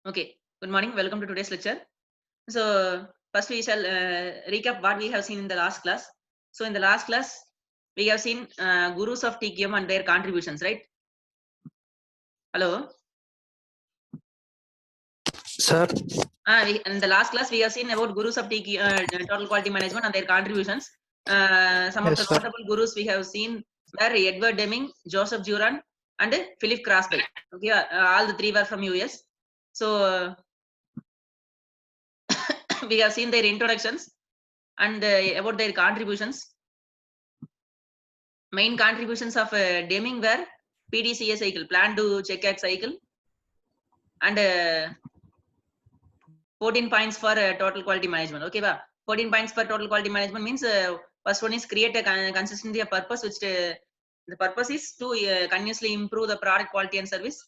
Okay, good morning. Welcome to today's lecture. So, first we shall recap what we have seen in the last class. So, in the last class, we have seen gurus of TQM and their contributions, right? Hello. Sir, In the last class, we have seen about gurus of total quality management and their contributions. Some of yes, the sir. notable gurus we have seen were Edward Deming, Joseph Juran, and Philip Crosby. Okay, all the three were from US. So, we have seen their introductions and about their contributions. Main contributions of Deming were PDCA cycle, plan to check act cycle, and 14 points for total quality management. Okay, ba? 14 points for total quality management means first one is create a consistency of purpose, which the purpose is to continuously improve the product quality and service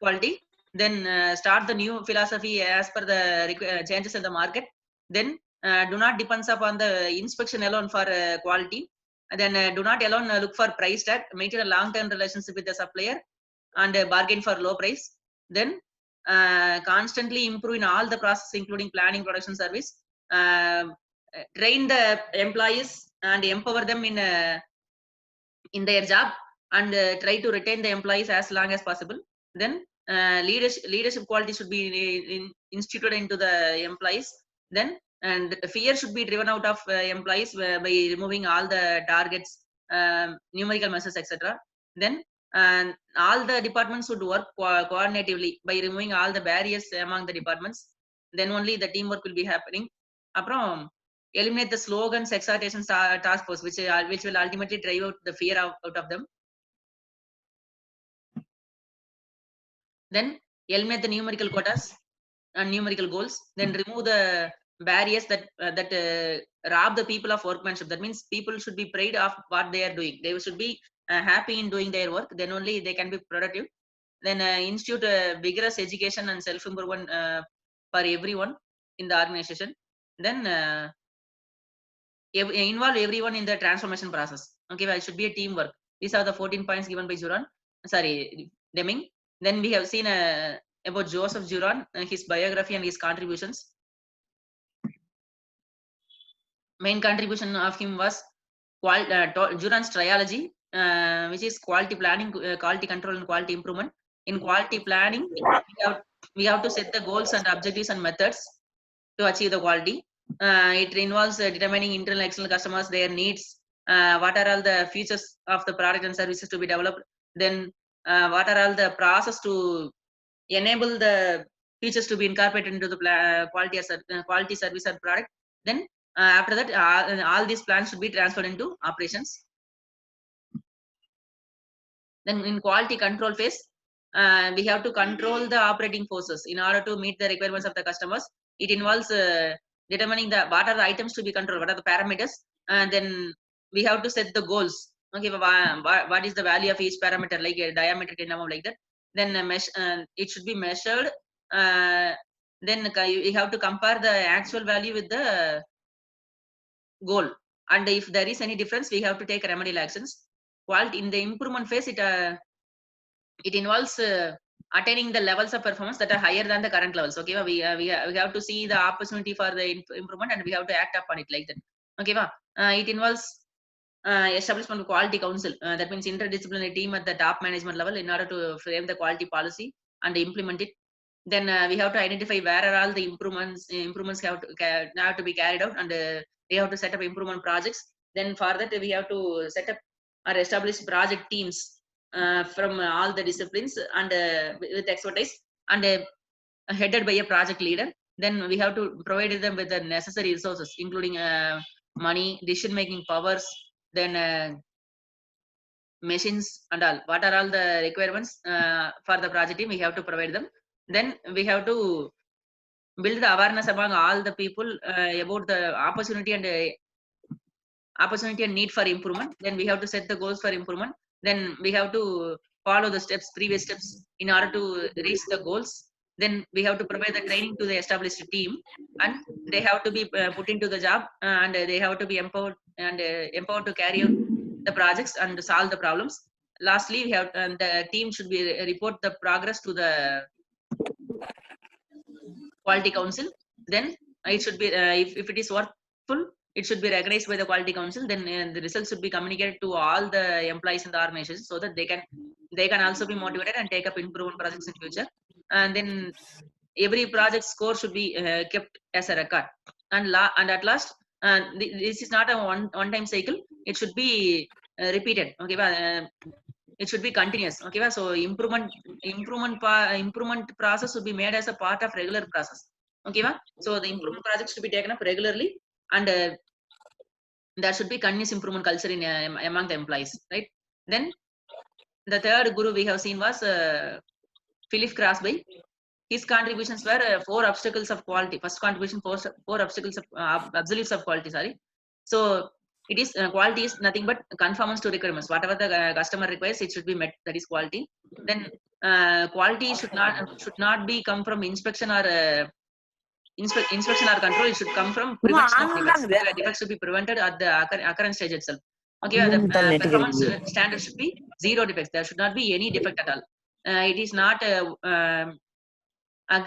quality. Then start the new philosophy as per the changes in the market. Then do not depend upon the inspection alone for quality. And then do not alone look for price tag. Maintain a long-term relationship with the supplier and bargain for low price. Then constantly improve in all the process, including planning, production, service. Train the employees and empower them in their job, and try to retain the employees as long as possible. Then leadership quality should be instituted into the employees. Then and fear should be driven out of employees by removing all the targets, numerical measures, etc. Then and all the departments should work coordinatively by removing all the barriers among the departments. Then only the teamwork will be happening. அப்புறம் eliminate the slogans, exhortations, task force, which will ultimately drive out the fear out of them. Then eliminate the numerical quotas and numerical goals. Then remove the barriers that rob the people of workmanship. That means people should be proud of what they are doing. They should be happy in doing their work. Then only they can be productive. Then institute vigorous education and self-improvement for everyone in the organization. Then involve everyone in the transformation process. Okay, well, it should be a teamwork. These are the 14 points given by Deming. Then we have seen about Joseph Juran, his biography and his contributions. Main contribution of him was Juran's trilogy, which is quality planning, quality control, and quality improvement. In quality planning, we have to set the goals and objectives and methods to achieve the quality. It involves determining internal external customers, their needs, what are all the features of the product and services to be developed. Then what are all the process to enable the features to be incorporated into the quality service and product. Then after that, all these plans should be transferred into operations. Then in quality control phase, we have to control the operating forces in order to meet the requirements of the customers. It involves determining what are the items to be controlled, what are the parameters, and then we have to set the goals. Okay, what is the value of each parameter, like a diameter, like that. Then it should be measured. Then you have to compare the actual value with the goal, and if there is any difference, we have to take remedial actions. Quality in the improvement phase, it involves attaining the levels of performance that are higher than the current levels. Okay, we have to see the opportunity for the improvement, and we have to act upon it like that. Okay, it involves establishment of quality council. That means interdisciplinary team at the top management level in order to frame the quality policy and implement it. Then we have to identify where are all the improvements have to be carried out, and we have to set up improvement projects. Then for that, we have to set up or establish project teams from all the disciplines and with expertise, and headed by a project leader. Then we have to provide them with the necessary resources, including money, decision making powers, then machines and all. What are all the requirements for the project team? We have to provide them. Then we have to build the awareness among all the people about the opportunity and need for improvement. Then we have to set the goals for improvement. Then we have to follow the previous steps in order to reach the goals. Then we have to provide the training to the established team, and they have to be put into the job, and they have to be empowered to carry out the projects and solve the problems. Lastly, we have the team should be report the progress to the quality council. Then it should be if it is worthful, it should be recognized by the quality council. Then the results should be communicated to all the employees in the organization, so that they can also be motivated and take up improvement projects in future. And then every project score should be kept as a record. And at last, this is not a one time cycle. It should be repeated. Okay, it should be continuous. Okay, so improvement process should be made as a part of regular process. Okay, so the improvement projects should be taken up regularly, and there should be continuous improvement culture in among the employees, right? Then the third guru we have seen was Philip Crosby. His contributions were 4 obstacles of quality. First contribution, four obstacles of absolutes of quality. Sorry. So it is quality is nothing but conformance to requirements. Whatever the customer requires, it should be met. That is quality. Then quality should not be come from inspection or inspection or control. It should come from prevention of defects. Defects should be prevented at the occurrence stage itself. Okay, the performance standard should be 0 defects. There should not be any defect at all. It is not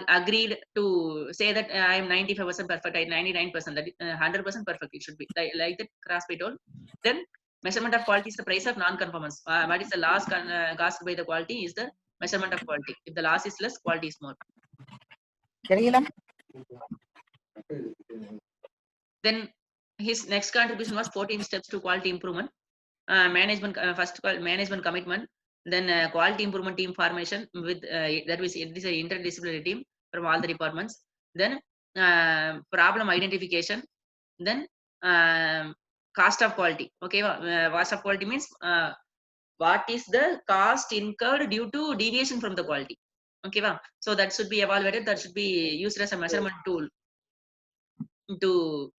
agreed to say that I am 95% perfect, I 99%, that 100% perfect. It should be like that Crosby told. Then measurement of quality is the price of non-conformance. What is the loss caused by the quality is the measurement of quality. If the loss is less, quality is more. Then his next contribution was 14 steps to quality improvement. Management, first management commitment. Then quality improvement team formation with that is it is an interdisciplinary team from all the departments. Then problem identification. Then cost of quality. Okay, cost of quality means what is the cost incurred due to deviation from the quality. Okay, so that should be evaluated. That should be used as a measurement tool to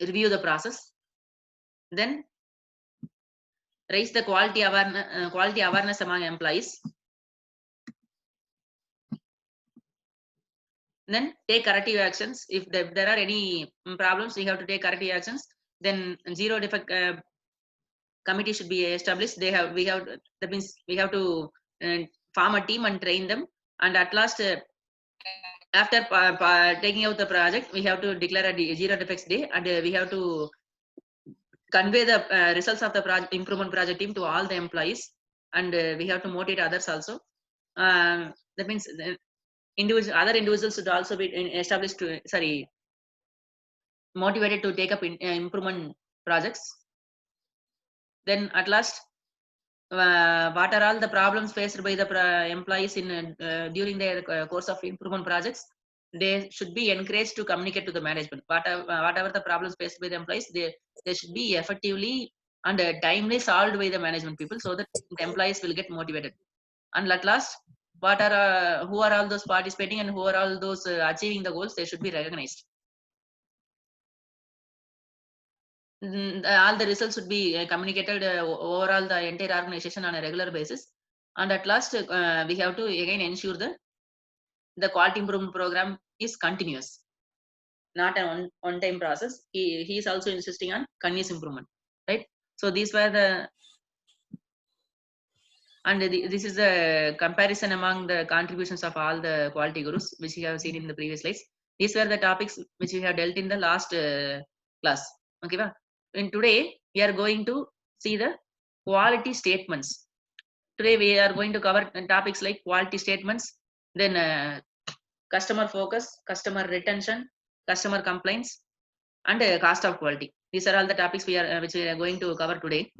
review the process. Then raise the quality awareness among employees. Then take corrective actions. If there are any problems, we have to take corrective actions. Then 0 defect committee should be established. That means we have to form a team and train them. And at last, after taking out the project, we have to declare a 0 defects day, and we have to convey the results of the improvement project team to all the employees, and we have to motivate others also. That means other individuals should also be established to motivated to take up improvement projects. Then at last, what are all the problems faced by the employees in during their course of improvement projects? They should be encouraged to communicate to the management. Whatever the problems faced by the employees, they should be effectively and timely solved by the management people, so that the employees will get motivated. And at last, who are all those participating and who are all those achieving the goals? They should be recognized. All the results should be communicated overall the entire organization on a regular basis. And at last, we have to again ensure that the quality improvement program is continuous, not a one-time process. He is also insisting on continuous improvement, right? So these were the, and this is the comparison among the contributions of all the quality gurus, which we have seen in the previous slides. These were the topics which we have dealt in the last class. Okay, and today we are going to see the quality statements. Today we are going to cover topics like quality statements, then customer focus, customer retention, customer complaints, and cost of quality. These are all the topics which we are going to cover today.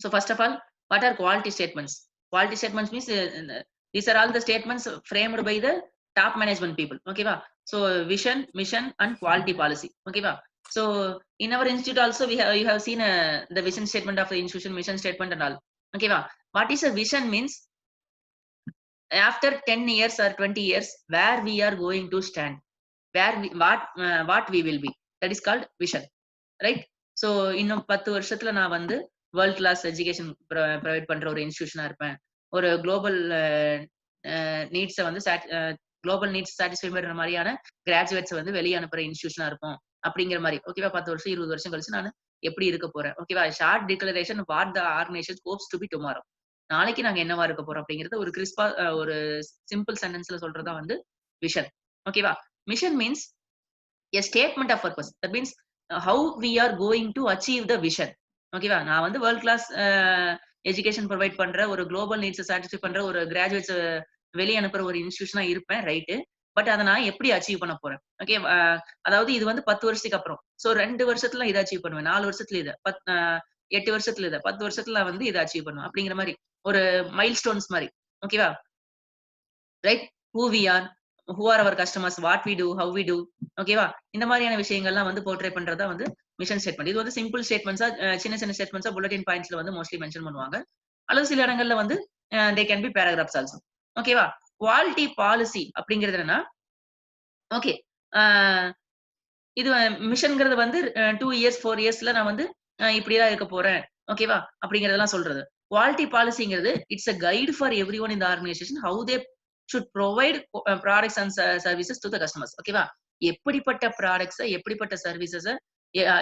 So first of all, what are quality statements? Quality statements means these are all the statements framed by the top management people. Okay, so vision, mission, and quality policy. Okay, so in our institute also you have seen the vision statement of the institution, mission statement, and all. Okay, what is a vision means? After 10 years or 20 years, where we are going to stand, what we will be, that is called vision, right? So இன்னும் 10 வருஷத்துல நான் வந்து world class education provide பண்ற ஒரு இன்ஸ்டிடியூஷனா இருப்பேன், ஒரு global நீட்ஸை வந்து global needs satisfy பண்ற மாதிரியான கிராஜுவேட்ஸ் வந்து வெளியே அனுப்புற இன்ஸ்டிடியூஷனா இருப்போம் அப்படிங்கிற மாதிரி. ஓகேவா, 10 வருஷம் 20 வருஷம் கழிச்சு நான் எப்படி இருக்க போறேன். ஓகேவா, short declaration what the organisation hopes to be tomorrow. நாளைக்கு நாங்க என்னவா இருக்க போறோம் அப்படிங்கிறது ஒரு கிறிஸ்பா ஒரு சிம்பிள் சென்டென்ஸ்ல சொல்றதா வந்து விஷன். ஓகேவா? Mission means a statement of purpose. That means how we are going to achieve the vision. ஓகேவா? நான் வந்து வேர்ல்ட் கிளாஸ் எஜுகேஷன் ப்ரொவைட் பண்ற ஒரு குளோபல் நீட்ஸ் சாட்டிஸ்ஃபை பண்ற ஒரு கிராஜுவேட்ஸ் வெளிய அனுப்புற ஒரு இன்ஸ்டிடியூஷனா இருப்பேன், ரைட்டு. பட் அத நான் எப்படி அச்சீவ் பண்ண போறேன்? ஓகே, அதாவது இது வந்து 10 வருஷத்துக்கு அப்புறம். சோ 2 வருஷத்துல இத அச்சீவ் பண்ணுவேன். 4 வருஷத்துல இத. 8 வருஷத்துல இத. 10 வருஷத்துல நான் வந்து இத அச்சீவ் பண்ணுவேன். அப்படிங்கிற மாரி ஒரு மைல்ஸ்டோன்ஸ் மாரி. ஓகேவா? Right? Who we are, who are our customers, what we do, how we do. ஓகேவா? இந்த மாதிரியான விஷயங்கள்லாம் வந்து போர்ட்ரே பண்றதா வந்து மிஷன் ஸ்டேட்மெண்ட். இது வந்து சிம்பிள் ஸ்டேட்மெண்ட்ஸா, சின்ன சின்ன ஸ்டேட்மெண்ட்ஸா புல்லட்டின் பாயிண்ட்ஸ்ல வந்து மோஸ்ட்லி மென்ஷன் பண்ணுவாங்க. அல்லது சில இடங்கள்ல வந்து they can be paragraphs also. ஓகேவா? குவாலிட்டி பாலிசி அப்படிங்கிறது என்னன்னா, ஓகே, இது மிஷன்ங்கிறது வந்து 2 இயர்ஸ் 4 இயர்ஸ்ல நான் வந்து இப்படிதான் இருக்க போறேன். ஓகேவா? அப்படிங்கிறதெல்லாம் சொல்றது. குவாலிட்டி பாலிசிங்கிறது it's a guide for everyone in the organisation how they should provide products and services to the customers. ஓகேவா? எப்படிப்பட்ட ப்ராடக்ட்ஸ, எப்படிப்பட்ட சர்வீசஸ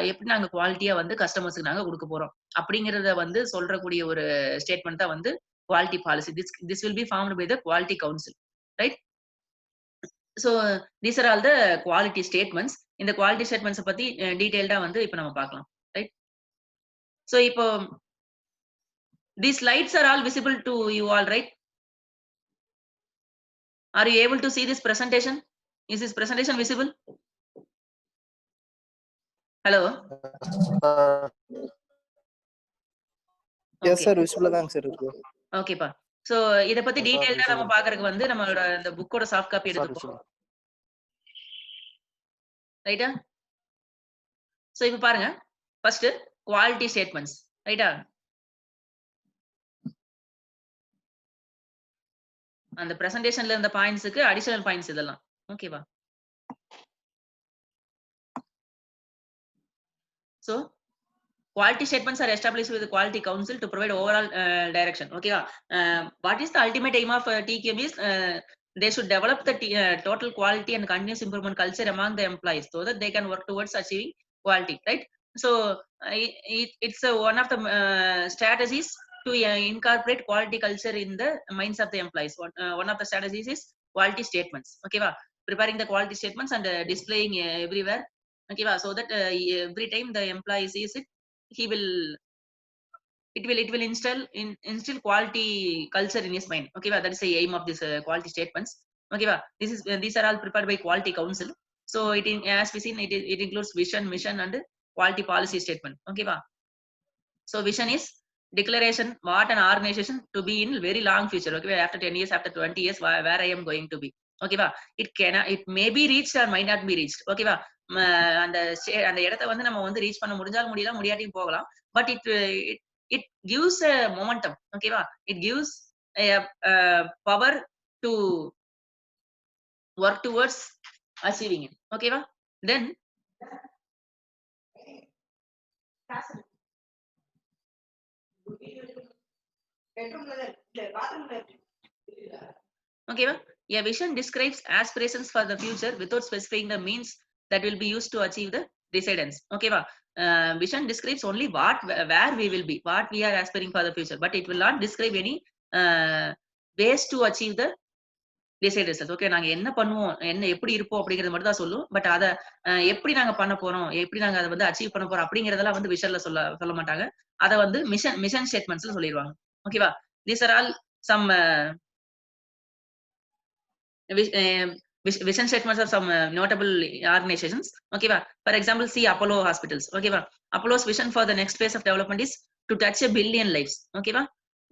எப்படி நாங்க குவாலிட்டியா வந்து கஸ்டமர்ஸ்க்கு நாங்க குடுக்க போறோம் அப்படிங்கிறத வந்து சொல்றக்கூடிய ஒரு ஸ்டேட்மெண்ட் தான் வந்து quality policy. This will be formed by the quality council. Right? So these are all the quality statements. இந்த குவாலிட்டி ஸ்டேட்மெண்ட்ஸ் பத்தி டீடைல்டா வந்து இப்ப நம்ம பார்க்கலாம். ரைட்? சோ இப்போ these slides are all visible to you all, right? Are you able to see this presentation? Is this presentation visible? Hello? Yes sir, visible தான் sir இருக்கு. Okay பா. சோ இத பத்தி டீடைல்டா நம்ம பார்க்கிறதுக்கு வந்து நம்மளோட இந்த புக்கோட சாஃப்ட் காப்பி எடுத்துப்போம். ரைட்டா? சோ இப்ப பாருங்க. First quality statements. ரைட்டா? அந்த பிரசன்டேஷன்ல இருந்த பாயிண்ட்ஸ்க்கு அடிஷனல் பாயிண்ட்ஸ் இதெல்லாம். ஓகேவா? So quality statements are established with the quality council to provide overall direction. Okay, what is the ultimate aim of TQM is they should develop the total quality and continuous improvement culture among the employees so that they can work towards achieving quality, right? So it's one of the strategies to incorporate quality culture in the minds of the employees. One of the strategies is quality statements. Okay, preparing the quality statements and displaying everywhere. Okay, so that every time the employee sees it, it will instill quality culture in his mind. Okay, that is the aim of this quality statements. Okay, these are all prepared by quality council. So as we seen, it includes vision, mission and quality policy statement. Okay, so vision is declaration what an organization to be in very long future. Okay, after 10 years, after 20 years, where I am going to be. Okay, it may be reached or might not be reached. Okay, அந்த இடத்தை வந்து நம்ம வந்து reach பண்ண முடிஞ்சாலும் முடியலாம், முடியாட்டியும் போகலாம். But it gives a momentum. ஓகேவா? it gives a power to work towards achieving it. ஓகேவா? then ஓகேவா? a vision describes aspirations for the future without specifying the means that will be used to achieve the decidence. ஓகேவா? vision describes only where we will be, what we are aspiring for the future, but it will not describe any ways to achieve the desired results. Okay, நாங்க என்ன பண்ணுவோம், என்ன எப்படி இருப்போம் அப்படிங்கறது மட்டும் தான் சொல்லும். பட் அத எப்படி நாங்க பண்ண போறோம், எப்படி நாங்க அதை வந்து அச்சீவ் பண்ண போறோம் அப்படிங்கறதெல்லாம் வந்து விஷன்ல சொல்ல மாட்டாங்க. அத வந்து மிஷன் ஸ்டேட்மெண்ட்ஸ்ல சொல்லிடுவாங்க. ஓகேவா? these are all some vision statements of some notable organizations. Okay, for example, see Apollo hospitals. Okay, Apollo's vision for the next phase of development is to touch 1 billion lives. Okay,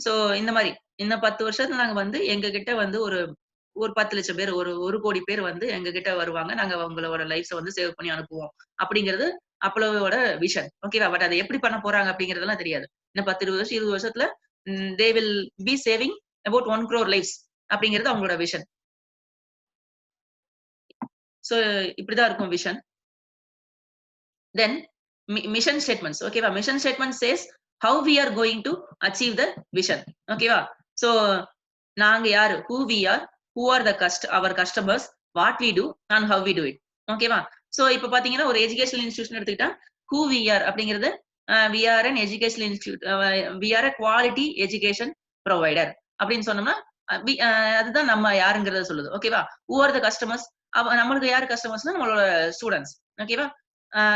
so இந்த மாதிரி இந்த 10 வருஷத்துல நாங்க வந்து எங்க கிட்ட வந்து ஒரு 10 லட்சம் பேர், ஒரு கோடி பேர் வந்து எங்க கிட்ட வருவாங்க, நாங்க அவங்களோட லைஃப்ஸை வந்து சேவ் பண்ணி அனுப்புவோம் அப்படிங்கிறது அப்போலோவோட விஷன். ஓகேவா? பட் அதை எப்படி பண்ண போறாங்க அப்படிங்கறதெல்லாம் தெரியாது. இன்னும் 10 20 வருஷத்துல they will be saving about 1 crore lives அப்படிங்கிறது அவங்களோட விஷன். So இப்படிதான் இருக்கும் vision. then mission statements. Okay, mission statement says how we are going to achieve the vision. Okay, so நாங்க யாரு, who we are, who are the our customers, what we do and how we do it. Okay, so இப்ப பாத்தீங்கன்னா ஒரு educational institution எடுத்துக்கிட்டா who we are அப்படிங்கிறது we are an educational institute, we are a quality education provider அப்படின்னு சொன்னோம்னா அதுதான் நம்ம யாருங்கிறத சொல்லுது. ஓகேவா? who are the customers, நம்மளுக்கு யாரு கஸ்டமர்ஸ்னா நம்மளோட ஸ்டூடெண்ட்ஸ். ஓகேவா?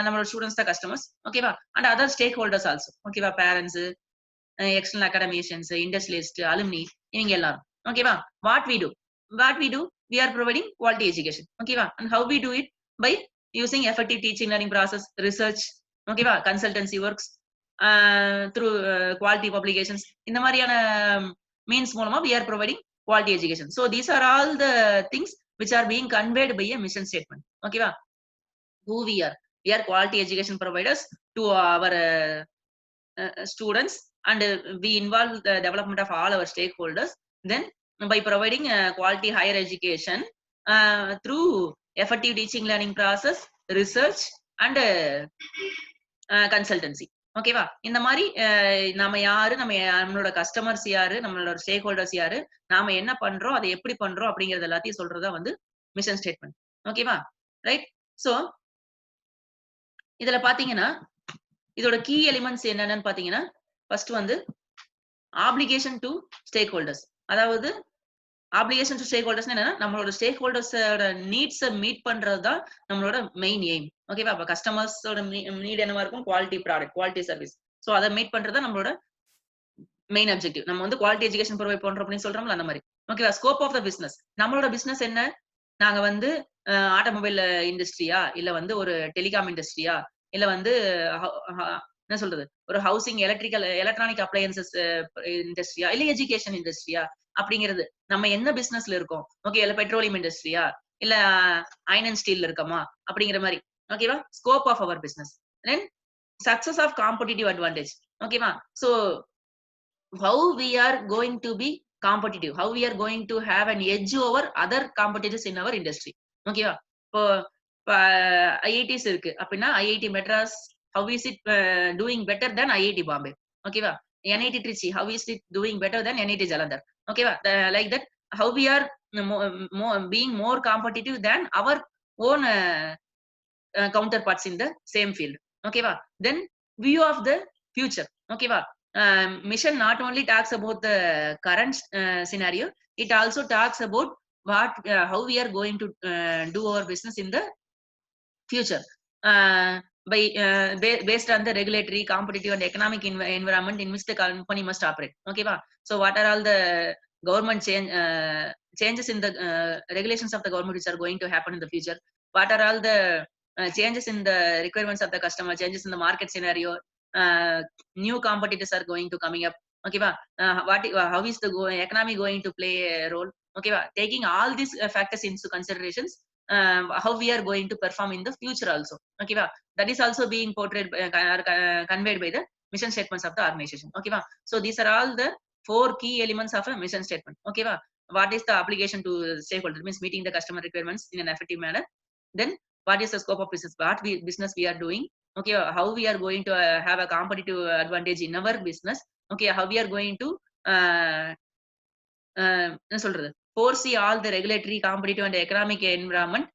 நம்மளோட ஸ்டூடெண்ட்ஸ் தான் கஸ்டமர்ஸ். ஓகேவா? And other stakeholders also. ஓகேவா? Parents, external academicians, industrialist, alumni இவங்க எல்லாரும். ஓகேவா? What we do? What we do? We are providing quality education. Okay, and how we do it? By using effective teaching learning process, research, okay, consultancy works, through quality publications. In the Mariana means மூலமா we are providing quality education. So these are all the things which are being conveyed by a mission statement. Okay, who we are? We are quality education providers to our students, and we involve the development of all our stakeholders. Then by providing quality higher education through effective teaching learning process, research, and consultancy. ஓகேவா? இந்த மாதிரி நம்ம யாரு, நம்மளோட customers யாரு, நம்மளோட stack holders யாரு, நாம என்ன பண்றோம், அதை எப்படி பண்றோம் அப்படிங்கறது எல்லாத்தையும் சொல்றதா வந்து மிஷன் ஸ்டேட்மெண்ட். ஓகேவா? ரைட். சோ இதுல பாத்தீங்கன்னா இதோட கீ எலிமெண்ட்ஸ் என்னன்னு பாத்தீங்கன்னா, ஃபர்ஸ்ட் வந்து ஆப்ளிகேஷன் டு ஸ்டேக் ஹோல்டர்ஸ். அதாவது ஆப்ளிகேஷன் டு ஸ்டேக் ஹோல்டர்ஸ் என்னன்னா, நம்மளோட ஸ்டேக் ஹோல்டர்ஸோட நீட்ஸை மீட் பண்றதுதான் நம்மளோட மெயின் எய்ம். ஓகேவா? அப்ப கஸ்டமர்ஸோட நீட் என்னவா இருக்கும்? Quality product, quality service. So அதை மீட் பண்றதா நம்மளோட மெயின் அப்ஜெக்டிவ். நம்ம வந்து குவாலிட்டி எஜுகேஷன் ப்ரொவைட் பண்றோம் அப்படின்னு சொல்றோம்ல, அந்த மாதிரி. ஓகேவா? Scope of the business. நம்மளோட பிசினஸ் என்ன? நாங்க வந்து ஆட்டோமொபைல் இண்டஸ்ட்ரியா, இல்ல வந்து ஒரு டெலிகாம் இண்டஸ்ட்ரியா, இல்ல வந்து என்ன சொல்றது, ஒரு ஹவுசிங் எலக்ட்ரானிக் அப்ளையன்சஸ் இண்டஸ்ட்ரியா, இல்ல எஜுகேஷன் இண்டஸ்ட்ரியா அப்படிங்கிறது நம்ம என்ன பிசினஸ்ல இருக்கோம். ஓகே, இல்ல பெட்ரோலியம் இண்டஸ்ட்ரியா, இல்ல அயன் அண்ட் ஸ்டீல்ல இருக்கோமா அப்படிங்கிற மாதிரி. ஓகேவா? Scope of our business. Then success of competitive advantage. ஓகேவா? So how we are going to be competitive, how we are going to have an edge over other competitors in our industry. ஓகேவா? இப்போ IITs இருக்கு அப்படின்னா, IIT Madras how is it doing better than IIT Bombay? ஓகேவா? NIT Trichy how is it doing better than NIT Jalandhar? ஓகேவா? Like that, how we are being more competitive than our own counterparts in the same field. ஓகேவா? Then view of the future. ஓகேவா? Mission not only talks about the current scenario, it also talks about what how we are going to do our business in the future, by based on the regulatory, competitive, and economic environment in which the company must operate. Okay, so what are all the government changes in the regulations of the government which are going to happen in the future? What are all the changes in the requirements of the customer, changes in the market scenario, new competitors are going to coming up. Okay, how is the economy going to play a role? Okay, taking all these factors into considerations, how we are going to perform in the future also. Okay, that is also being portrayed conveyed by the mission statements of the organization. Okay, so these are all the 4 key elements of a mission statement. Okay, what is the obligation to stakeholder? Means meeting the customer requirements in an effective manner. Then what is the scope of business? What business we are doing? Okay, how we are going to have a competitive advantage in our business? Okay, how we are going to என்ன சொல்றது, foresee all the regulatory, competitive, and economic environment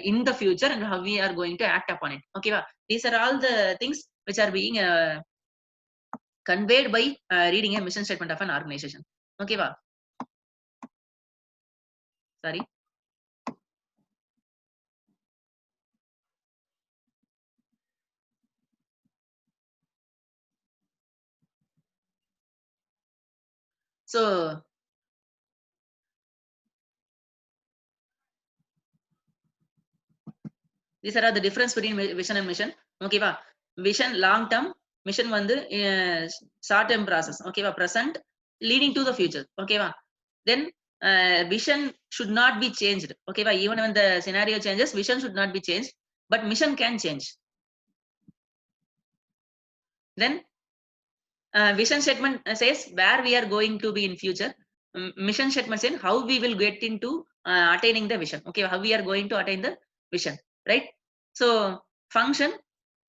in the future, and how we are going to act upon it. Okay, these are all the things which are being conveyed by reading a mission statement of an organization. Okay, sorry. So these are the difference between vision and mission. Okay, vision long term, mission வந்து short term process. Okay, present leading to the future. Okay, then vision should not be changed. Okay, even when the scenario changes, vision should not be changed, but mission can change. Then vision statement says where we are going to be in future. Mission statement says how we will get into attaining the vision. Okay, how we are going to attain the vision, right? So function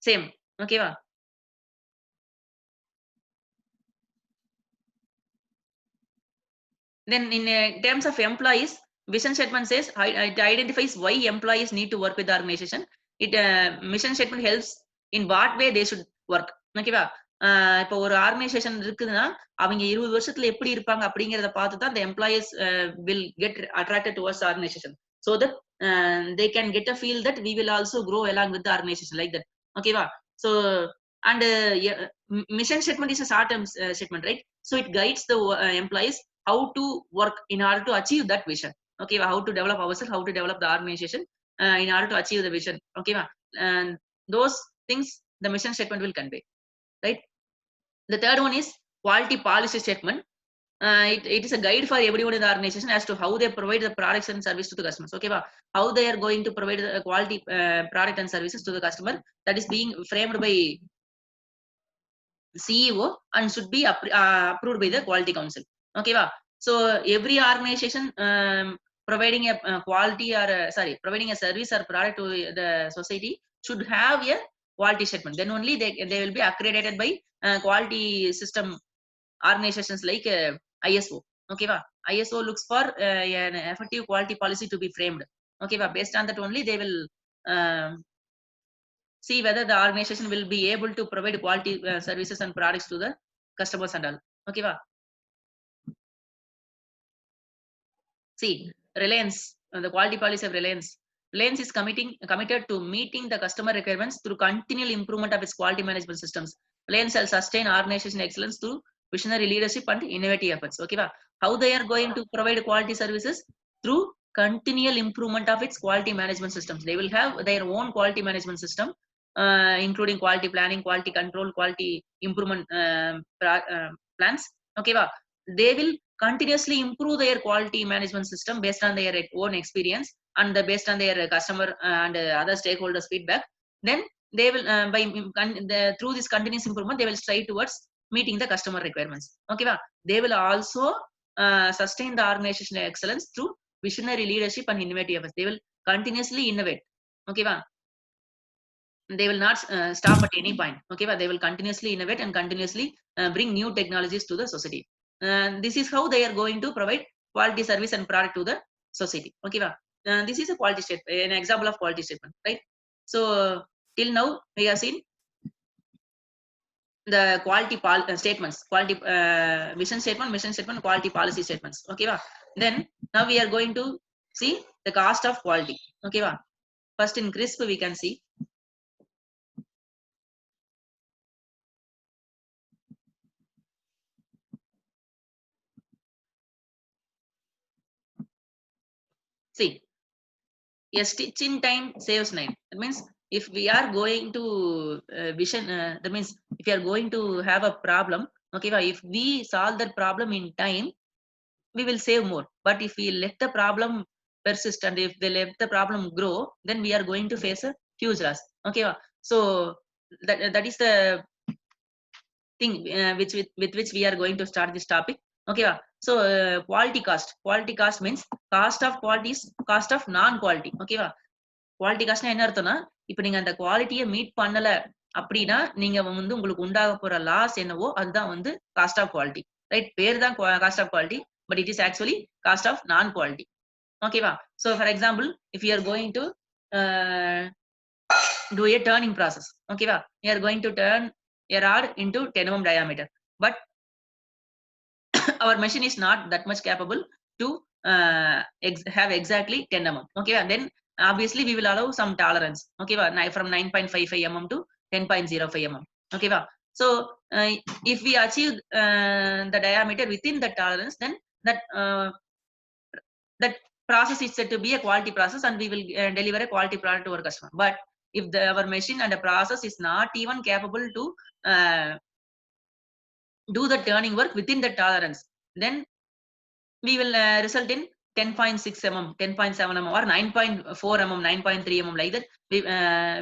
same. Okay, then in terms of employees, vision statement says it identifies why employees need to work with the organization. It mission statement helps in what way they should work. Okay, இப்போ ஒரு organisation இருக்குதுன்னா அவங்க 20 வருஷத்துல எப்படி இருப்பாங்க அப்படிங்கறத பார்த்து தான் the employees will get attracted towards the organization, so that they can get a feel that we will also grow along with the organization like that. Okay, va? So and yeah, mission statement is a short-term statement, right? So it guides the employees how to work in order to achieve that vision. Okay, how to develop ourselves, how to develop the organization in order to achieve the vision. Okay, and those things the mission statement will convey, right? The third one is quality policy statement. It is a guide for everyone in the organization as to how they provide the products and service to the customers. Okay, how they are going to provide the quality product and services to the customer, that is being framed by CEO and should be approved by the quality council. Okay, so every organization providing a quality or providing a service or product to the society should have a quality statement. Then only they will be accredited by quality system organizations like ISO. Okay, ISO looks for an effective quality policy to be framed. Okay, based on that only they will see whether the organization will be able to provide quality services and products to the customers and all. Okay, see, Reliance, the quality policy of Reliance. Reliance is committed to meeting the customer requirements through continual improvement of its quality management systems. Reliance shall sustain organization excellence through visionary leadership and innovative efforts. Okay, how they are going to provide quality services? Through continual improvement of its quality management systems. They will have their own quality management system, including quality planning, quality control, quality improvement plans. Okay, they will continuously improve their quality management system based on their own experience and based on their customer and other stakeholders feedback. Then they will through this continuous improvement they will strive towards meeting the customer requirements. Okay, they will also sustain the organizational excellence through visionary leadership and innovative efforts. They will continuously innovate. Okay, they will not stop at any point. Okay, but they will continuously innovate and continuously bring new technologies to the society. This is how they are going to provide quality service and product to the society. Okay, this is a quality statement, an example of quality statement, right? So till now we have seen the quality statements, quality vision statement, mission statement, quality policy statements. Okay, then now we are going to see the cost of quality. Okay, first in CRISP we can see. See, a stitch in time saves 9. That means if we are going to vision, that means if you are going to have a problem, okay, if we solve that problem in time, we will save more. But if we let the problem persist and if they let the problem grow, then we are going to face a huge loss. Okay, so that is the thing with which we are going to start this topic. Okay, so quality cost means cost of quality is cost of non quality. Okay, quality காஸ்ட்னா என்ன அர்த்தம்னா, இப்ப நீங்க அந்த குவாலிட்டியை meet பண்ணல அப்படின்னா நீங்க வந்து உங்களுக்கு உண்டாக போற லாஸ் என்னவோ அதுதான் வந்து காஸ்ட் ஆஃப் குவாலிட்டி, ரைட்? பேர் தான் cost of quality, but it is actually cost of non quality. ஓகேவா? So for example if you are going to do a turning process. Okay, you are going to turn a rod into 10 mm diameter, but our machine is not that much capable to have exactly 10 mm. Okay, then obviously we will allow some tolerance. Okay, from 9.55 mm to 10.05 mm. Okay, so if we achieve the diameter within the tolerance, then that process is said to be a quality process and we will deliver a quality product to our customer. But if our machine and the process is not even capable to do the turning work within the tolerance, then we will result in 10.6 mm, 10.7 mm or 9.4 mm, 9.3 mm like that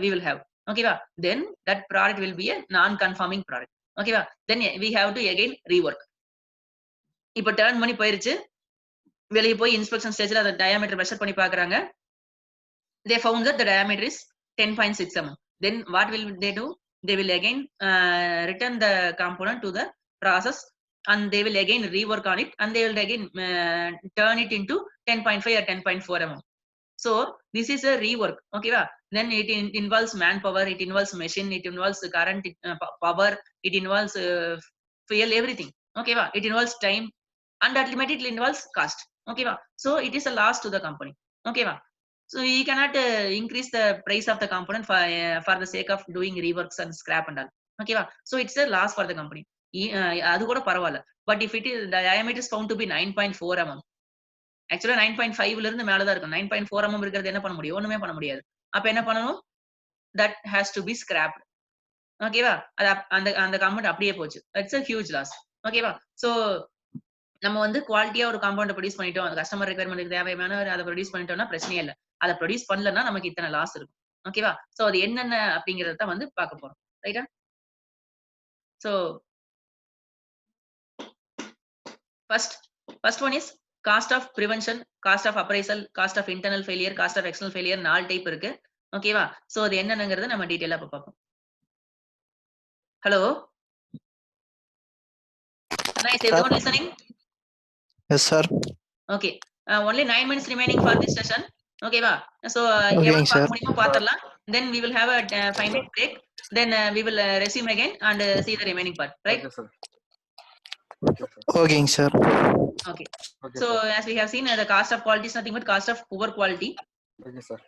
we will have. Okay, then that product will be a non-conforming product. Okay, then we have to again rework. இப்போ turn பண்ணி போயிருச்சு, வெளியே போய் inspection ஸ்டேஜ்ல அந்த diameter measure பண்ணி பார்க்கறாங்க. They found that the diameter is 10.6 mm. Then what will they do? They will again return the component to the process and they will again rework on it and they will again turn it into 10.5 or 10.4 mm. So this is a rework. Okay, then it involves manpower, it involves machine, it involves current, power, it involves fuel, everything. Okay, it involves time and ultimately it involves cost. Okay, so it is a loss to the company. Okay, So we cannot increase the price of the component for the sake of doing reworks and scrap and all. Okay va? So it's a loss for the company. அது கூட பரவாயில்ல. But if it is the diameter is found to be 9.4 mm. ஆக்சுவலா 9.5ல இருந்து மேல தான் இருக்கும். 9.4 mm இருக்கிறது என்ன பண்ண முடியும்? ஒண்ணுமே பண்ண முடியாது. அப்ப என்ன பண்ணணும்? That has to be scrapped. ஓகேவா? அது அந்த அந்த காம்பவுண்ட் அப்படியே போச்சு. It's a huge loss. ஓகேவா? So நம்ம வந்து குவாலிட்டியா ஒரு காம்பவுண்ட் ப்ரொடியூஸ் பண்ணிட்டோம். அந்த கஸ்டமர் ரிக்வயர்மென்ட்க்கு தேவையான அத ப்ரொடியூஸ் பண்ணிட்டோம்னா பிரச்சனையே இல்ல. அத ப்ரொடியூஸ் பண்ணலன்னா நமக்கு இத்தனை லாஸ் இருக்கும். ஓகேவா? சோ அது என்னென்ன அப்படிங்கறத தான் வந்து பார்க்க போறோம். ரைட்டா? So first one is cost of prevention, cost of appraisal, cost of internal failure, cost of external failure 4 type இருக்கு. ஓகேவா? சோ அது என்னென்னங்கறத நம்ம டீடைலா இப்ப பார்ப்போம். Hello? Anna, is everyone listening? Yes, sir. Okay. Only 9 minutes remaining for this session. Okay, va? So, Okay, sir. then we will have a 5-minute break. Then we will resume again and see the remaining part, right? Okay, sir. Okay, sir. Okay. Okay, So, sir. as we have seen, the cost of quality is nothing but cost of poor quality. Okay, sir.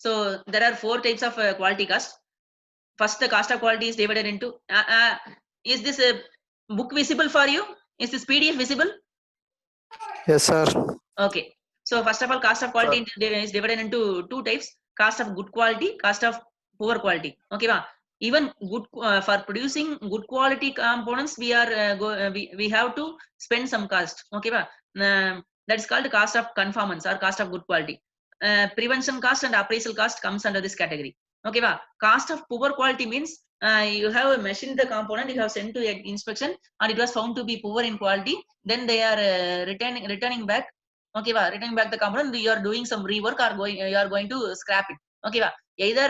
So, there are 4 types of quality cost. First, the cost of quality is divided into. Is this book visible for you? Is this PDF visible? Yes, sir. Okay. So first of all, cost of quality is divided into 2 types: cost of good quality, cost of poor quality. Okay, va? Even good for producing good quality components, we are we have to spend some cost. Okay, va? That is called cost of conformance or cost of good quality. Prevention cost and appraisal cost comes under this category. Okay, va? Cost of poor quality means you have machined the component, you have sent to inspection, and it was found to be poor in quality. Then they are returning back. Okay, va? Returning back the component, you are doing some rework or you are going to scrap it. Okay, va? Either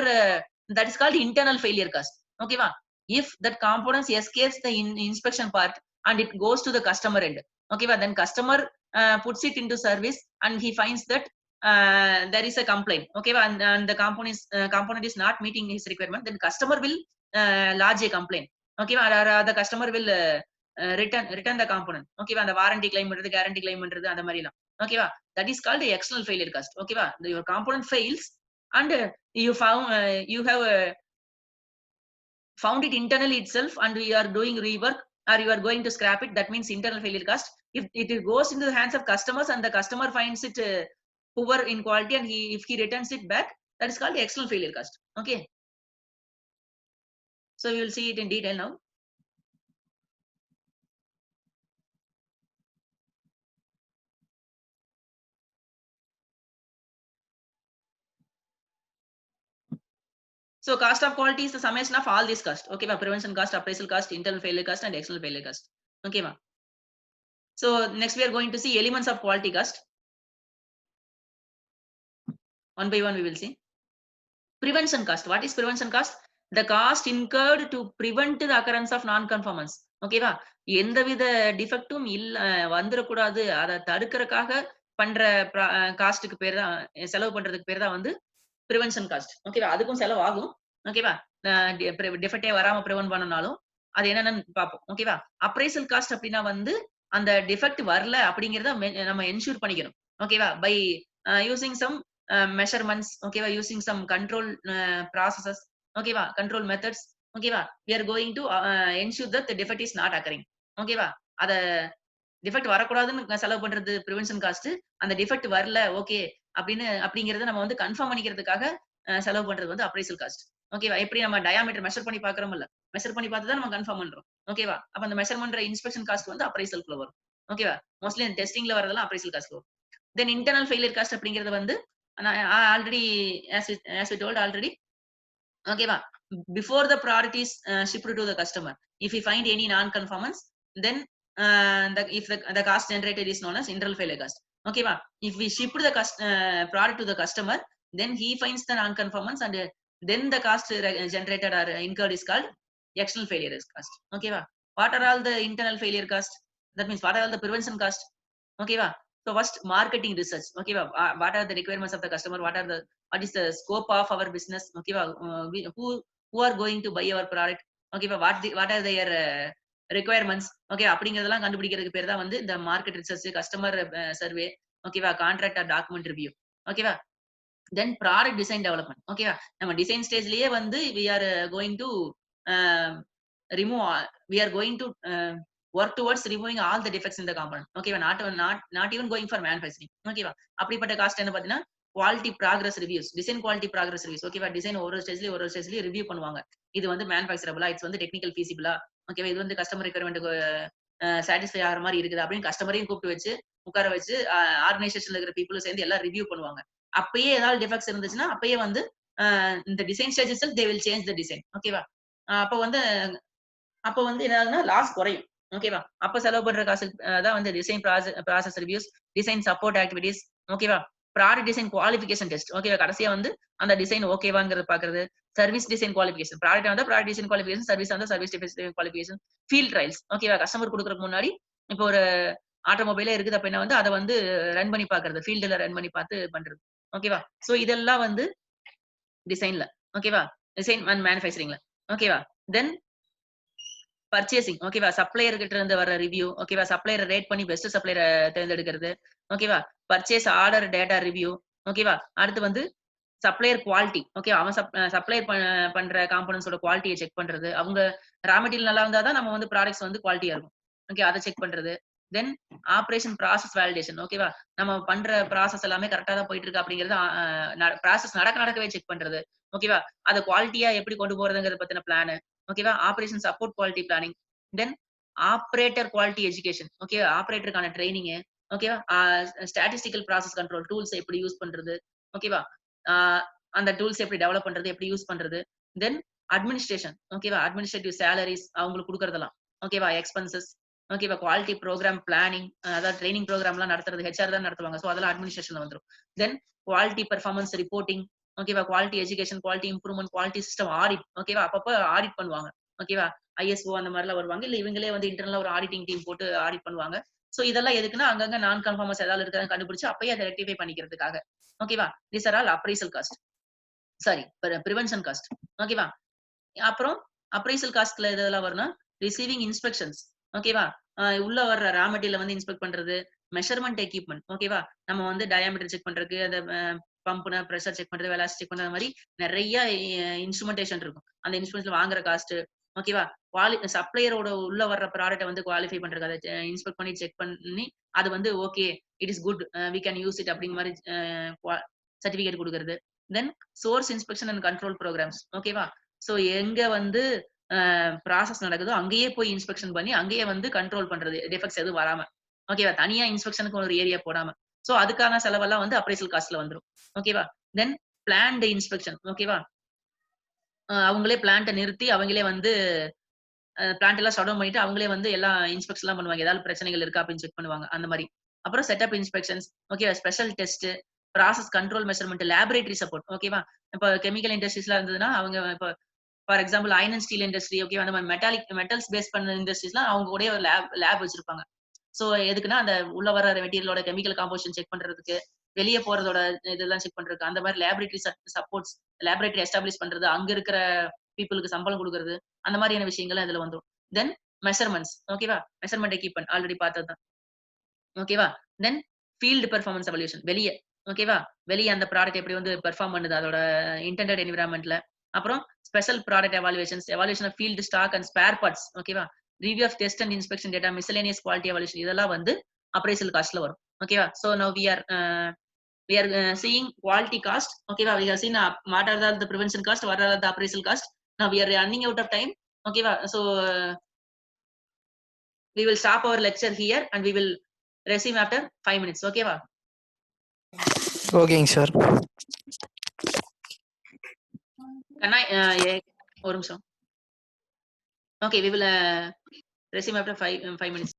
that is called internal failure cost. Okay, va? If that component escapes the inspection part and it goes to the customer end. Okay, va? Then customer puts it into service and he finds that there is a complaint. Okay, va? And the component is not meeting his requirement. Then customer will lodge a complaint. Okay, va? The customer will return the component. Okay, va? The warranty claim பண்றது, guarantee claim பண்றது அந்த மாதிரி எல்லாம். Okay, va? That is called the external failure cost. Okay, va? Your component fails and you have found it internally itself and we are doing rework or you are going to scrap it. That means internal failure cost. If it goes into the hands of customers and the customer finds it poor in quality and if he returns it back, that is called the external failure cost. Okay. So we will see it in detail now. So cost of quality is the summation of all these costs. Okay, ma? Prevention cost, appraisal cost, internal failure cost, and external failure cost. Okay, ma? So next we are going to see elements of quality cost. One by one we will see. Prevention cost. What is prevention cost? The cost incurred to prevent the occurrence of non-conformance. Okay, va? எந்தவித டிஃபெக்டும் இல்ல வந்துடக்கூடாது, அதை தடுக்கிறதுக்காக பண்ற காஸ்டுக்கு பேர் தான், செலவு பண்றதுக்கு பேர் தான் வந்து ப்ரிவென்ஷன் காஸ்ட். ஓகேவா? அதுக்கும் செலவு ஆகும். ஓகேவா? டிஃபெக்டே வராம ப்ரிவென்ட் பண்ணனாலும் அது என்னன்னு பார்ப்போம். ஓகேவா? அப்ரைசல் காஸ்ட் அப்படின்னா வந்து அந்த டிஃபெக்ட் வரல அப்படிங்கறத நம்ம என்ஷூர் பண்ணிக்கணும். ஓகேவா? By using some measurements. Okay, using some control processes. Okay, control methods. Okay, we are going to ensure that the defect is not occurring. Okay, அத டிஃபெக்ட் வரக்கூடாதுன்னு செலவு பண்றது ப்ரிவென்ஷன் காஸ்ட். அந்த டிஃபெக்ட் வரல ஓகே அப்படிங்கறத நம்ம வந்து கன்ஃபார்ம் பண்ணிக்கிறதுக்காக செலவு பண்றது வந்து அப்ரைசல் காஸ்ட். ஓகேவா? எப்படி நம்ம டயாமீட்டர் மெஷர் பண்ணி பாக்குறோம்ல, மெஷர் பண்ணி பார்த்து தான் நம்ம கன்ஃபார்ம் பண்றோம். ஓகேவா? அப்ப அந்த மெஷர் பண்ற இன்ஸ்பெக்ஷன் காஸ்ட் வந்து அப்ரைசல்குள்ள வரும். ஓகேவா? மோஸ்ட்லி டெஸ்டிங்ல வரதெல்லாம் அப்ரைசல் காஸ்ட் வரும். தென் இன்டர்னல் ஃபெயிலியர் காஸ்ட் அப்படிங்கிறது வந்து already as we told already. Okay, before the product is shipped to the customer, if we find any non-conformance, then if the cost generated is known as internal failure cost. Okay, if we ship the product to the customer, then he finds the non-conformance and then the cost generated or incurred is called external failure cost. Okay, what are all the internal failure cost? That means what are all the prevention cost? Okay, so first marketing research. Okay, what are the requirements of the customer? What is the scope of our business? Okay, who are going to buy our product? Okay, what are their requirements okay அப்படிங்கறதெல்லாம் கண்டுபிடிக்கிறதுக்கு பேர் தான் வந்து இந்த market research, customer survey, ஓகேவா, contract R document review, ஓகேவா. தென் product design development, ஓகேவா. நம்ம டிசைன் ஸ்டேஜ்லயே வந்து we are going to remove we are going to work towards removing all the defects in the component, ஓகேவா. Not even going for manufacturing, ஓகேவா. அப்படிப்பட்ட cost என்ன பாத்தீங்கன்னா quality progress reviews, design quality progress reviews, ஓகேவா. Design ஒரு ஸ்டேஜ்லயும் review பண்ணுவாங்க. இது வந்து மேனுஃபேக்சரபிளா, இட்ஸ் வந்து டெக்னிக்கல் ஃபீசிபிளா, ஓகேவா. இது வந்து கஸ்டமர் ரெக்யர்மெண்ட்டுக்கு சாட்டிஸ்ஃபை ஆகிற மாதிரி இருக்குது அப்படின்னு கஸ்டமரையும் கூப்பிட்டு வச்சு உட்கார வச்சு ஆர்கனைசேஷன்ல இருக்கிற பீப்புளும் சேர்ந்து எல்லாம் ரிவ்யூ பண்ணுவாங்க. அப்பயே ஏதாவது டிஃபெக்ட்ஸ் இருந்துச்சுன்னா அப்பயே வந்து இந்த design stage they will change the design, ஓகேவா. அப்ப வந்து என்ன ஆகுதுன்னா லாஸ் குறையும், ஓகேவா. அப்ப செலவு பண்ற காசு தான் வந்து design process reviews, design support activities, ஓகேவா. ப்ராடக்ட் டிசைன் குவாலிஃபிகேஷன் டெஸ்ட், ஓகேவா. கடைசியா வந்து அந்த டிசைன் ஓகேவாங்கிறது பாக்குறது. சர்வீஸ் டிசைன் குவாலிஃபிகேஷன், ப்ராடக்ட் வந்தா ப்ராடக்ட் டிசைன் குவாலிஃபிகேஷன், சர்வீஸ் வந்தா service design qualification, field trials, ஓகேவா. கஸ்டமர் கொடுக்கறதுக்கு முன்னாடி இப்போ ஒரு ஆட்டோமொபைலே இருக்குது அப்படின்னா வந்து அதை வந்து ரன் பண்ணி பாக்குறது, ஃபீல்டுல ரன் பண்ணி பார்த்து பண்றது, ஓகேவா. சோ இதெல்லாம் வந்து டிசைன்ல, ஓகேவா. டிசைன் அண்ட் மேனுஃபேக்சரிங்ல, ஓகேவா. தென் பர்ச்சேசிங், ஓகேவா. சப்ளையர் கிட்ட இருந்து வர ரிவ்யூ, ஓகேவா. சப்ளையரை ரேட் பண்ணி பெஸ்ட் சப்ளையரை தேர்ந்தெடுக்கிறது, ஓகேவா. பர்ச்சேஸ் ஆர்டர் டேட்டா ரிவ்யூ, ஓகேவா. அடுத்து வந்து சப்ளையர் குவாலிட்டி, ஓகே. அவன் சப்ளையர் பண்ற காம்போனன்ட்ஸோட குவாலிட்டியை செக் பண்றது. அவங்க ரா மெட்டீரியல் நல்லா இருந்தா தான் நம்ம வந்து ப்ராடக்ட்ஸ் வந்து குவாலிட்டியா இருக்கும், ஓகே. அதை செக் பண்றது. தென் ஆபரேஷன் ப்ராசஸ் வேலிடேஷன், ஓகேவா. நம்ம பண்ற ப்ராசஸ் எல்லாமே கரெக்டா தான் போயிட்டு இருக்கு அப்படிங்கறது ப்ராசஸ் நடக்கவே செக் பண்றது, ஓகேவா. அதை குவாலிட்டியா எப்படி கொண்டு போறதுங்கிறத பத்தின பிளான், ஓகேவா. Operation support quality planning. Then operator quality education, okay. ஆபரேட்டருக்கான ட்ரைனிங், ஓகேவா. ஸ்டாட்டிஸ்டிக்கல் ப்ராசஸ் கண்ட்ரோல் டூல்ஸ் எப்படி யூஸ் பண்றது, ஓகேவா. அந்த டூல்ஸ் எப்படி டெவலப் பண்றது, எப்படி யூஸ் பண்றது. தென் அட்மினிஸ்ட்ரேஷன், ஓகேவா. அட்மினிஸ்ட்ரேட்டிவ் சேலரிஸ் அவங்களுக்கு கொடுக்கறதெல்லாம், ஓகேவா. எக்ஸ்பென்சஸ், ஓகேவா. குவாலிட்டி ப்ரோக்ராம் பிளானிங், அதாவது ட்ரைனிங் ப்ரோக்ராம் எல்லாம் நடத்துறது ஹெச்ஆர் தான் நடத்துவாங்க. சோ அதெல்லாம் அட்மினிஸ்ட்ரேஷன்ல வந்துரும். தென் குவாலிட்டி பெர்ஃபார்மன்ஸ் ரிப்போர்ட்டிங், ஓகேவா. Quality education, quality improvement, quality system audit, ஓகேவா. அப்பப்ப ஆடிட் பண்ணுவாங்க, ஓகேவா. ஐஎஸ்ஓ அந்த மாதிரி எல்லாம் வருவாங்க, இல்ல இவங்களே வந்து இன்டர்னலா ஒரு ஆடிட்டிங் டீம் போட்டு ஆடிட் பண்ணுவாங்க. சோ இதெல்லாம் எதுக்குன்னா அங்கங்க நான் கன்ஃபார்மஸ் ஏதாவது இருக்கிறத கண்டுபிடிச்சு அப்பயே அதை ரெக்டிஃபை பண்ணிக்கிறதுக்காக, ஓகேவா. This are all appraisal cost, sorry prevention cost, ஓகேவா. அப்புறம் அப்ரைசல் காஸ்ட்ல இதெல்லாம் வரும்னா ரிசீவிங் இன்ஸ்பெக்ஷன்ஸ், ஓகேவா. உள்ள வர்ற ரா மெட்டீரியல் வந்து இன்ஸ்பெக்ட் பண்றது. மெஷர்மெண்ட் எக்யூப்மெண்ட், ஓகேவா. நம்ம வந்து டயாமீட்டர் செக் பண்றதுக்கு, அந்த பம்ப்னா பிரஷர் செக் பண்றது, வெலாசிட்டி செக் பண்றது மாதிரி நிறைய இன்ஸ்ட்ருமெண்டேஷன் இருக்கும். அந்த இன்ஸ்ட்ருமெண்ட்ஸ்ல வாங்குற காஸ்ட், ஓகேவா. சப்ளையரோட உள்ள வர்ற ப்ராடக்ட்டை வந்து குவாலிஃபை பண்றது, அதை இன்ஸ்பெக்ட் பண்ணி செக் பண்ணி அது வந்து okay it is good we can use it அப்படிங்கிற மாதிரி சர்டிபிகேட் கொடுக்கறது. Then source inspection and control programmes, ஓகேவா. சோ எங்க வந்து ப்ராசஸ் நடக்குதோ அங்கேயே போய் இன்ஸ்பெக்ஷன் பண்ணி அங்கேயே வந்து கண்ட்ரோல் பண்றது, டிஃபெக்ட்ஸ் எதுவும் வராம, ஓகேவா. தனியா இன்ஸ்பெக்ஷனுக்கு ஒரு ஏரியா போடாம. சோ அதுக்கான செலவெல்லாம் வந்து அப்ரைசல் காஸ்ட்ல வந்துரும், ஓகேவா. தென் பிளான்ட் இன்ஸ்பெக்ஷன், ஓகேவா. அவங்களே பிளான்ட்டை நிறுத்தி அவங்களே வந்து பிளான்ட் எல்லாம் ஷட் டவுன் பண்ணிட்டு அவங்களே வந்து எல்லா இன்ஸ்பெக்ஷன் எல்லாம் பண்ணுவாங்க. ஏதாவது பிரச்சனைகள் இருக்கா அப்படின்னு செக் பண்ணுவாங்க, அந்த மாதிரி. அப்புறம் செட்டப் இன்ஸ்பெக்ஷன்ஸ், ஓகேவா. Special test, process control measurement, laboratory support, ஓகேவா. இப்ப கெமிக்கல் இண்டஸ்ட்ரீஸ்ல இருந்ததுன்னா அவங்க இப்ப for example iron and Steeles industry, ஓகேவா. அந்த மாதிரி மெட்டல்ஸ் பேஸ் பண்ண இண்டஸ்ட்ரீஸ்லாம் அவங்க கூட ஒரு லேப் வச்சிருப்பாங்க. சோ எதுக்குன்னா அந்த உள்ள வர மெட்டீரியலோட கெமிக்கல் காம்போசிஷன் செக் பண்றதுக்கு, வெளியே போறதோட இதெல்லாம் செக் பண்றதுக்கு, அந்த மாதிரி லேபரேட்டரி சப்போர்ட்ஸ், லேபரேட்டரி எஸ்டாப்ளிஷ் பண்றது, அங்க இருக்கிற பீப்புளுக்கு சம்பளம் கொடுக்கறது, அந்த மாதிரியான விஷயங்கள் இதுல வந்துரும். தென் மெஷர்மெண்ட்ஸ், ஓகேவா. மெஷர்மெண்ட் எக்யூப்மெண்ட் ஆல்ரெடி பார்த்ததுதான், ஓகேவா. தென் ஃபீல்ட் பெர்ஃபார்மன்ஸ் எவல்யூஷன், வெளியே, ஓகேவா. வெளியே அந்த ப்ராடக்ட் எப்படி வந்து பெர்ஃபார்ம் பண்ணுது அதோட இன்டெண்டட் என்விரான்மெண்ட்ல. அப்புறம் special product evaluations, evaluation of field stock and spare parts, ஓகேவா. Review of test and inspection data, miscellaneous quality evaluation, இதெல்லாம் வந்து அப்ரைசல் காஸ்ட்ல வரும், ஓகேவா. சோ நவ we are seeing quality cost, okayva. We have seen what are the prevention cost, what are the appraisal cost. Now we are running out of time, okayva. So we will stop our lecture here and we will resume after 5 minutes, okayva. ஓகேங்க sir. Can I ஒரு நிமிஷம். Okay, we will resume after 5 minutes.